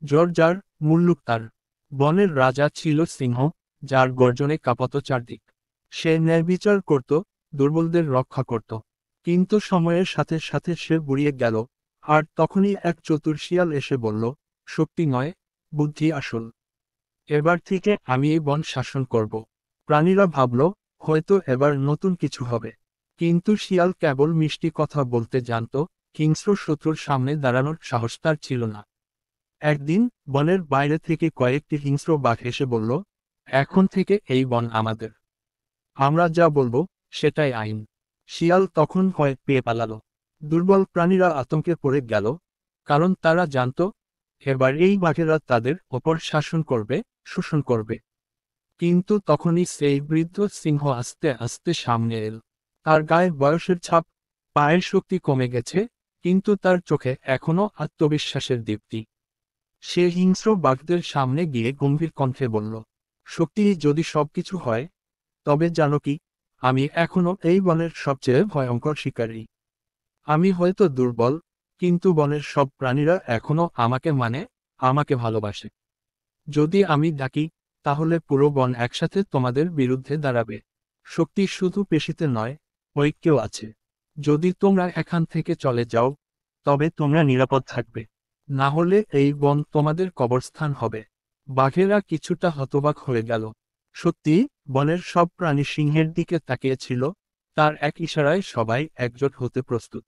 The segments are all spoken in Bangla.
জ্বর যার, মুল্লুক তার। বনের রাজা ছিল সিংহ, যার গর্জনে কাঁপত চারদিক। সে ন্যায়বিচার করত, দুর্বলদের রক্ষা করত। কিন্তু সময়ের সাথে সাথে সে বুড়িয়ে গেল, আর তখনই এক চতুর শিয়াল এসে বলল, শক্তি নয়, বুদ্ধি আসল। এবার থেকে আমি এই বন শাসন করব। প্রাণীরা ভাবল, হয়তো এবার নতুন কিছু হবে। কিন্তু শিয়াল কেবল মিষ্টি কথা বলতে জানত, হিংস্র শত্রুর সামনে দাঁড়ানোর সাহস তার ছিল না। একদিন বনের বাইরে থেকে কয়েকটি হিংস্র বাঘ এসে বলল, এখন থেকে এই বন আমাদের। আমরা যা বলবো সেটাই আইন। শিয়াল তখন ভয় পেয়ে পালালো। দুর্বল প্রাণীরা আতঙ্কে পড়ে গেল, কারণ তারা জানত এবার এই বাঘেরা তাদের ওপর শাসন করবে, শোষণ করবে। কিন্তু তখনই সেই বৃদ্ধ সিংহ আস্তে আস্তে সামনে এল। তার গায়ে বয়সের ছাপ, পায়ের শক্তি কমে গেছে, কিন্তু তার চোখে এখনো আত্মবিশ্বাসের দীপ্তি। সে হিংস্র বাঘদের সামনে গিয়ে গম্ভীর কণ্ঠে বলল, শক্তি যদি সবকিছু হয়, তবে জানো কি, আমি এখনো এই বনের সবচেয়ে ভয়ঙ্কর শিকারী। আমি হয়তো দুর্বল, কিন্তু বনের সব প্রাণীরা এখনো আমাকে মানে, আমাকে ভালোবাসে। যদি আমি ডাকি, তাহলে পুরো বন একসাথে তোমাদের বিরুদ্ধে দাঁড়াবে। শক্তি শুধু পেশিতে নয়, ঐক্যও আছে। যদি তোমরা এখান থেকে চলে যাও, তবে তোমরা নিরাপদ থাকবে। না হলে এই বন তোমাদের কবরস্থান হবে। বাঘেরা কিছুটা হতবাক হয়ে গেল। সত্যি, বনের সব প্রাণী সিংহের দিকে তাকিয়েছিল, তার এক ইশারায় সবাই একজোট হতে প্রস্তুত।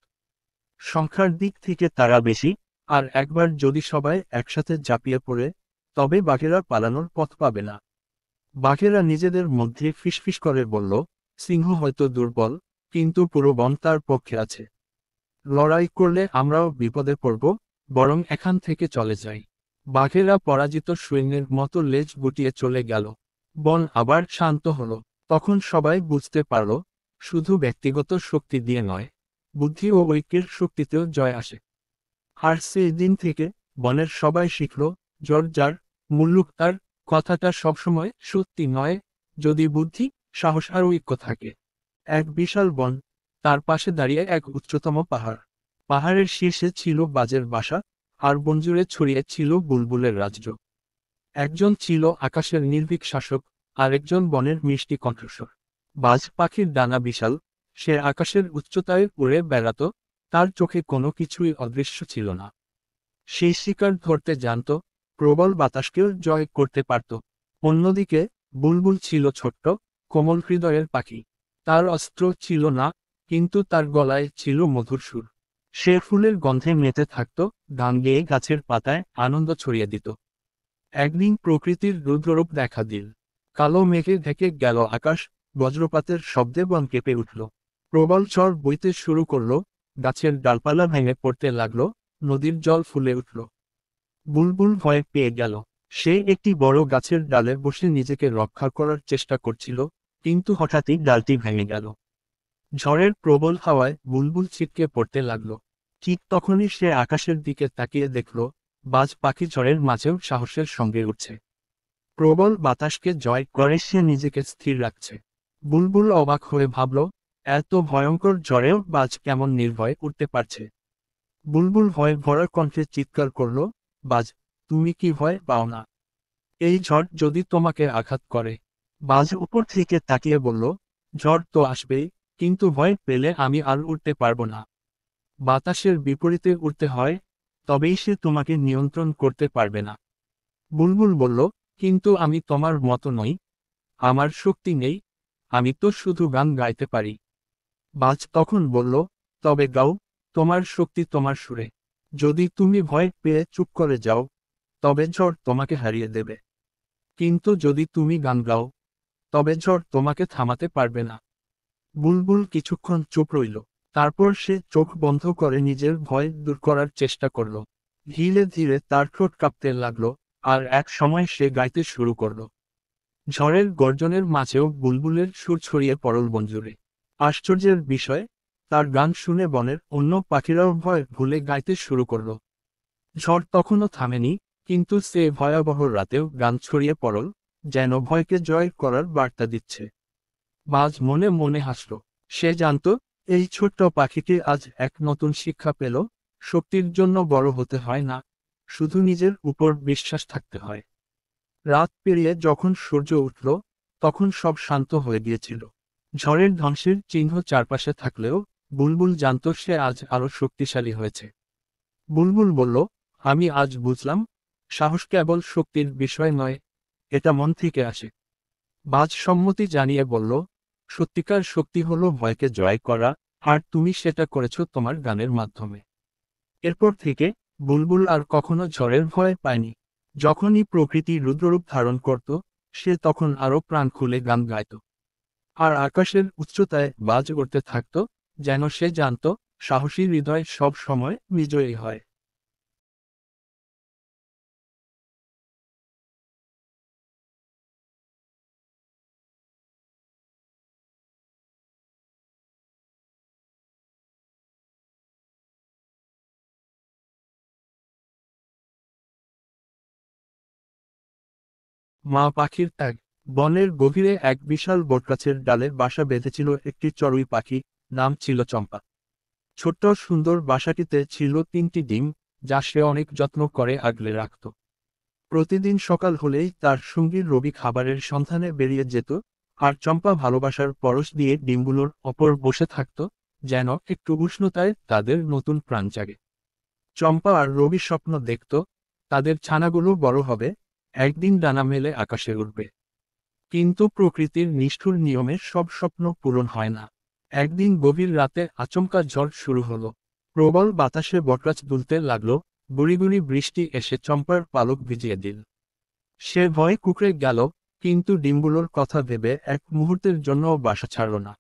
সংখ্যার দিক থেকে তারা বেশি, আর একবার যদি সবাই একসাথে ঝাঁপিয়ে পড়ে, তবে বাঘেরা পালানোর পথ পাবে না। বাঘেরা নিজেদের মধ্যে ফিসফিস করে বলল, সিংহ হয়তো দুর্বল, কিন্তু পুরো বন তার পক্ষে আছে। লড়াই করলে আমরাও বিপদে পড়ব, বরং এখান থেকে চলে যাই। বাঘেরা পরাজিত সৈন্যের মতো লেজ গুটিয়ে চলে গেল। বন আবার শান্ত হলো। তখন সবাই বুঝতে পারল, শুধু ব্যক্তিগত শক্তি দিয়ে নয়, বুদ্ধি ও ঐক্যের শক্তিতেও জয় আসে। আর সেই দিন থেকে বনের সবাই শিখল, জ্বর যার, মুল্লুক তার কথাটা সবসময় সত্যি নয়, যদি বুদ্ধি, সাহস আর ঐক্য থাকে। এক বিশাল বন, তার পাশে দাঁড়িয়ে এক উচ্চতম পাহাড়। পাহাড়ের শীর্ষে ছিল বাজের বাসা, আর বনজুড়ে ছড়িয়ে ছিল বুলবুলের রাজ্য। একজন ছিল আকাশের নির্ভীক শাসক, আরেকজন বনের মিষ্টি কণ্ঠস্বর। বাজ পাখির ডানা বিশাল, সে আকাশের উচ্চতায় উড়ে বেড়াত, তার চোখে কোনো কিছুই অদৃশ্য ছিল না। সেই শিকার ধরতে জানত, প্রবল বাতাসকেও জয় করতে পারত। অন্যদিকে বুলবুল ছিল ছোট্ট, কোমল হৃদয়ের পাখি। তার অস্ত্র ছিল না, কিন্তু তার গলায় ছিল মধুর সুর। সে ফুলের গন্ধে মেতে থাকত, গান গেয়ে গাছের পাতায় আনন্দ ছড়িয়ে দিত। একদিন প্রকৃতির রুদ্ররূপ দেখা দিল। কালো মেঘে ঢেকে গেল আকাশ, বজ্রপাতের শব্দে বন কেঁপে উঠল। প্রবল ঝড় বইতে শুরু করল, গাছের ডালপালা ভেঙে পড়তে লাগলো, নদীর জল ফুলে উঠল। বুলবুল ভয় পেয়ে গেল। সে একটি বড় গাছের ডালে বসে নিজেকে রক্ষা করার চেষ্টা করছিল, কিন্তু হঠাৎই ডালটি ভেঙে গেল। ঝড়ের প্রবল হাওয়ায় বুলবুল ছিটকে পড়তে লাগলো। ঠিক তখনই সে আকাশের দিকে তাকিয়ে দেখল, বাজ পাখি ঝড়ের মাঝেও সাহসের সঙ্গে উঠছে। প্রবল বাতাসকে জয় করে সে নিজেকে স্থির রাখছে। বুলবুল অবাক হয়ে ভাবল, এত ভয়ঙ্কর ঝড়েও বাজ কেমন নির্ভয়ে উঠতে পারছে। বুলবুল ভয়ে ভরা কণ্ঠে চিৎকার করল, বাজ, তুমি কি ভয় পাও না? এই ঝড় যদি তোমাকে আঘাত করে? বাজ উপর থেকে তাকিয়ে বলল, ঝড় তো আসবেই, কিন্তু ভয় পেলে আমি আর উঠতে পারবো না। বাতাসের বিপরীতে উঠতে হয়, তবেই সে তোমাকে নিয়ন্ত্রণ করতে পারবে না। বুলবুল বলল, কিন্তু আমি তোমার মতো নই, আমার শক্তি নেই, আমি তো শুধু গান গাইতে পারি। বাজ তখন বলল, তবে গাও, তোমার শক্তি তোমার সুরে। যদি তুমি ভয় পেয়ে চুপ করে যাও, তবে ঝড় তোমাকে হারিয়ে দেবে। কিন্তু যদি তুমি গান গাও, তবে ঝড় তোমাকে থামাতে পারবে না। বুলবুল কিছুক্ষণ চুপ রইল। তারপর সে চোখ বন্ধ করে নিজের ভয় দূর করার চেষ্টা করল। ধীরে ধীরে তার ঠোঁট কাঁপতে লাগলো, আর এক সময় সে গাইতে শুরু করল। ঝড়ের গর্জনের মাঝেও বুলবুলের সুর ছড়িয়ে পড়ল বনজুড়ে। আশ্চর্যের বিষয়, তার গান শুনে বনের অন্য পাখিরাও ভয় ভুলে গাইতে শুরু করল। ঝড় তখনও থামেনি, কিন্তু সে ভয়াবহ রাতেও গান ছড়িয়ে পড়ল, যেন ভয়কে জয় করার বার্তা দিচ্ছে। বাজ মনে মনে হাসল। সে জানত, এই ছোট্ট পাখিটি আজ এক নতুন শিক্ষা পেল, শক্তির জন্য বড় হতে হয় না, শুধু নিজের উপর বিশ্বাস থাকতে হয়। রাত পেরিয়ে যখন সূর্য উঠল, তখন সব শান্ত হয়ে গিয়েছিল। ঝড়ের ধ্বংসের চিহ্ন চারপাশে থাকলেও বুলবুল জানত সে আজ আরো শক্তিশালী হয়েছে। বুলবুল বলল, আমি আজ বুঝলাম, সাহস কেবল শক্তির বিষয় নয়, এটা মন থেকে আসে। বাজ সম্মতি জানিয়ে বলল, সত্যিকার শক্তি হলো ভয়কে জয় করা, আর তুমি সেটা করেছো তোমার গানের মাধ্যমে। এরপর থেকে বুলবুল আর কখনো ঝড়ের ভয় পায়নি। যখনই প্রকৃতি রুদ্ররূপ ধারণ করত, সে তখন আরো প্রাণ খুলে গান গাইত। আর আকাশের উচ্চতায় বাজ উড়তে থাকত, যেন সে জানত সাহসী হৃদয় সব সময় বিজয়ী হয়। মা পাখির ত্যাগ। বনের গভীরে এক বিশাল বটগাছের ডালে বাসা বেঁধেছিল একটি চড়ুই পাখি, নাম ছিল চম্পা। ছোট্ট সুন্দর বাসাটিতে ছিল 3টি ডিম, যা সে অনেক যত্ন করে আগলে রাখত। প্রতিদিন সকাল হলেই তার সঙ্গী রবি খাবারের সন্ধানে বেরিয়ে যেত, আর চম্পা ভালোবাসার পরশ দিয়ে ডিমগুলোর ওপর বসে থাকত, যেন একটু উষ্ণতায় তাদের নতুন প্রাণ জাগে। চম্পা আর রবি স্বপ্ন দেখত, তাদের ছানাগুলো বড় হবে, একদিন ডানা মেলে আকাশে উড়বে। কিন্তু প্রকৃতির নিষ্ঠুর নিয়মে সব স্বপ্ন পূরণ হয় না। একদিন গভীর রাতে আচমকা ঝড় শুরু হলো। প্রবল বাতাসে বটগাছ দুলতে লাগলো, গুড়ি গুড়ি বৃষ্টি এসে চম্পার পালক ভিজিয়ে দিল। সে ভয়ে কুঁকড়ে গেল, কিন্তু ডিমগুলোর কথা ভেবে এক মুহূর্তের জন্যও বাসা ছাড়ল না।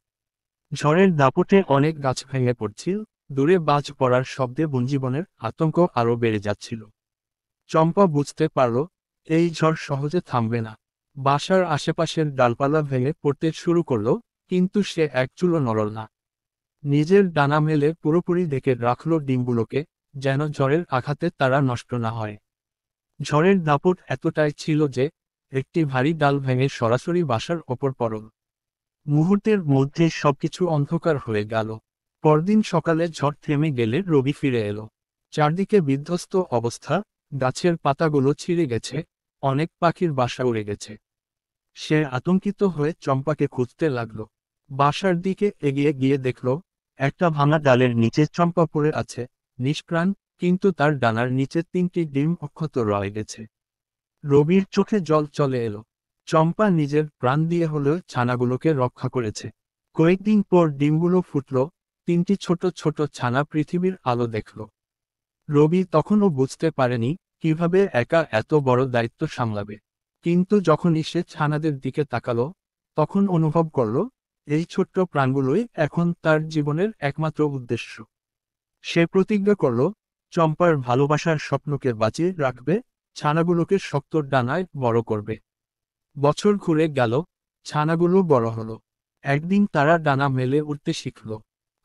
ঝড়ের দাপটে অনেক গাছ ভেঙে পড়ছিল, দূরে বাজ পড়ার শব্দে বনজীবনের আতঙ্ক আরো বেড়ে যাচ্ছিল। চম্পা বুঝতে পারল, এই ঝড় সহজে থামবে না। বাসার আশেপাশের ডালপালা ভেঙে পড়তে শুরু করলো, কিন্তু সে এক চুলও নড়ল না। নিজের ডানা মেলে পুরোপুরি ঢেকে রাখল ডিমগুলোকে, যেন ঝড়ের আঘাতে তারা নষ্ট না হয়। ঝড়ের দাপট এতটাই ছিল যে একটি ভারী ডাল ভেঙে সরাসরি বাসার ওপর পড়ল। মুহূর্তের মধ্যে সবকিছু অন্ধকার হয়ে গেল। পরদিন সকালে ঝড় থেমে গেলে রবি ফিরে এলো। চারদিকে বিধ্বস্ত অবস্থা, গাছের পাতাগুলো ছিঁড়ে গেছে, অনেক পাখির বাসা উড়ে গেছে। সে আতঙ্কিত হয়ে চম্পাকে খুঁজতে লাগলো। বাসার দিকে এগিয়ে গিয়ে দেখল, একটা ভাঙা ডালের নিচে চম্পা পড়ে আছে, নিষ্প্রাণ, কিন্তু তার ডানার নিচে 3টি ডিম অক্ষত রয়ে গেছে। রবির চোখে জল চলে এলো। চম্পা নিজের প্রাণ দিয়ে হলেও ছানাগুলোকে রক্ষা করেছে। কয়েকদিন পর ডিমগুলো ফুটল, 3টি ছোট ছোট ছানা পৃথিবীর আলো দেখল। রবি তখনও বুঝতে পারেনি কিভাবে একা এত বড় দায়িত্ব সামলাবে। কিন্তু যখনই সে ছানাদের দিকে তাকালো, তখন অনুভব করল, এই ছোট্ট প্রাণগুলোই এখন তার জীবনের একমাত্র উদ্দেশ্য। সে প্রতিজ্ঞা করল, চম্পার ভালোবাসার স্বপ্নকে বাঁচিয়ে রাখবে, ছানাগুলোকে শক্ত ডানায় বড় করবে। বছর ঘুরে গেল, ছানাগুলো বড় হলো। একদিন তারা ডানা মেলে উঠতে শিখল।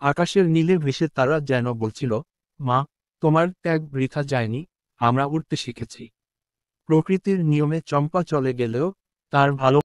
আকাশের নীলে ভেসে তারা যেন বলছিল, মা, তোমার ত্যাগ বৃথা যায়নি, আমরা উড়তে শিখেছি। প্রকৃতির নিয়মে চম্পা চলে গেলেও তার ভালো